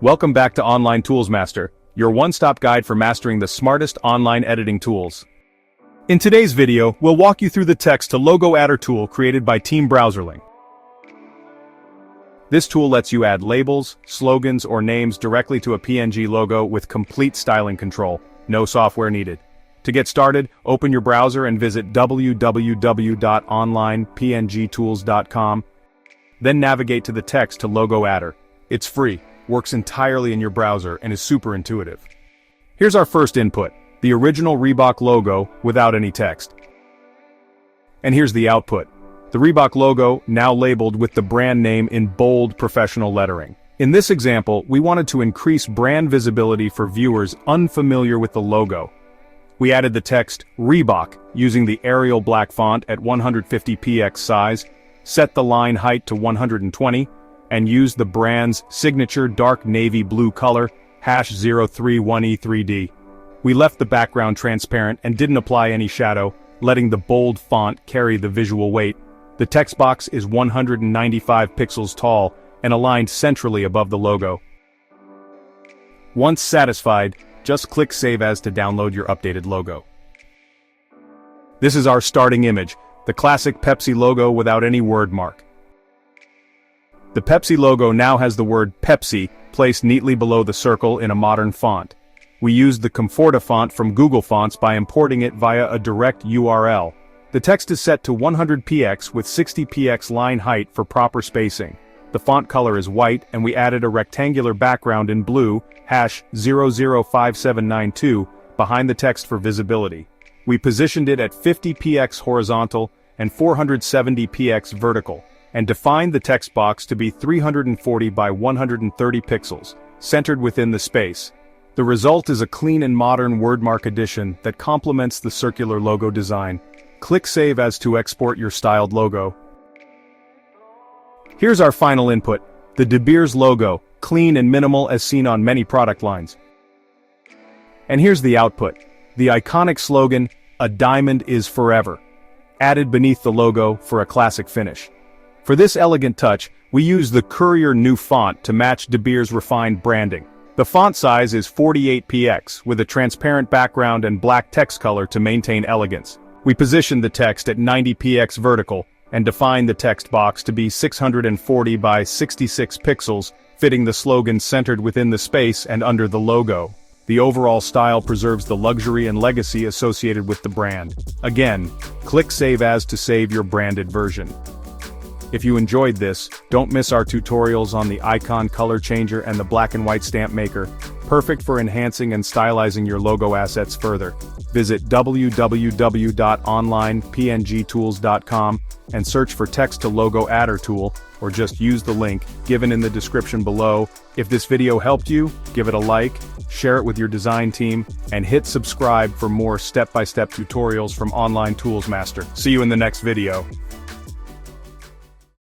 Welcome back to Online Tools Master, your one-stop guide for mastering the smartest online editing tools. In today's video, we'll walk you through the text to logo adder tool created by Team Browserling. This tool lets you add labels, slogans, or names directly to a PNG logo with complete styling control. No software needed. To get started, open your browser and visit www.onlinepngtools.com. Then navigate to the text to logo adder. It's free, works entirely in your browser, and is super intuitive. Here's our first input, the original Reebok logo without any text. And here's the output, the Reebok logo now labeled with the brand name in bold professional lettering. In this example, we wanted to increase brand visibility for viewers unfamiliar with the logo. We added the text Reebok using the Arial black font at 150px size, set the line height to 120, and used the brand's signature dark navy blue color, #031E3D. We left the background transparent and didn't apply any shadow, letting the bold font carry the visual weight. The text box is 195 pixels tall and aligned centrally above the logo. Once satisfied, just click Save As to download your updated logo. This is our starting image, the classic Pepsi logo without any word mark. The Pepsi logo now has the word Pepsi placed neatly below the circle in a modern font. We used the Comforta font from Google Fonts by importing it via a direct URL. The text is set to 100px with 60px line height for proper spacing. The font color is white and we added a rectangular background in blue, #005792, behind the text for visibility. We positioned it at 50px horizontal and 470px vertical, and defined the text box to be 340 by 130 pixels, centered within the space. The result is a clean and modern wordmark addition that complements the circular logo design. Click Save As to export your styled logo. Here's our final input, the De Beers logo, clean and minimal as seen on many product lines. And here's the output, the iconic slogan, "A diamond is forever," added beneath the logo for a classic finish. For this elegant touch, we use the Courier new font to match De Beers' refined branding. The font size is 48px, with a transparent background and black text color to maintain elegance. We positioned the text at 90px vertical, and defined the text box to be 640 by 66 pixels, fitting the slogan centered within the space and under the logo. The overall style preserves the luxury and legacy associated with the brand. Again, click Save As to save your branded version. If you enjoyed this, don't miss our tutorials on the icon color changer and the black and white stamp maker, perfect for enhancing and stylizing your logo assets further. Visit www.onlinepngtools.com and search for Text to Logo Adder tool, or just use the link given in the description below. If this video helped you, give it a like, share it with your design team, and hit subscribe for more step-by-step tutorials from Online Tools Master. See you in the next video.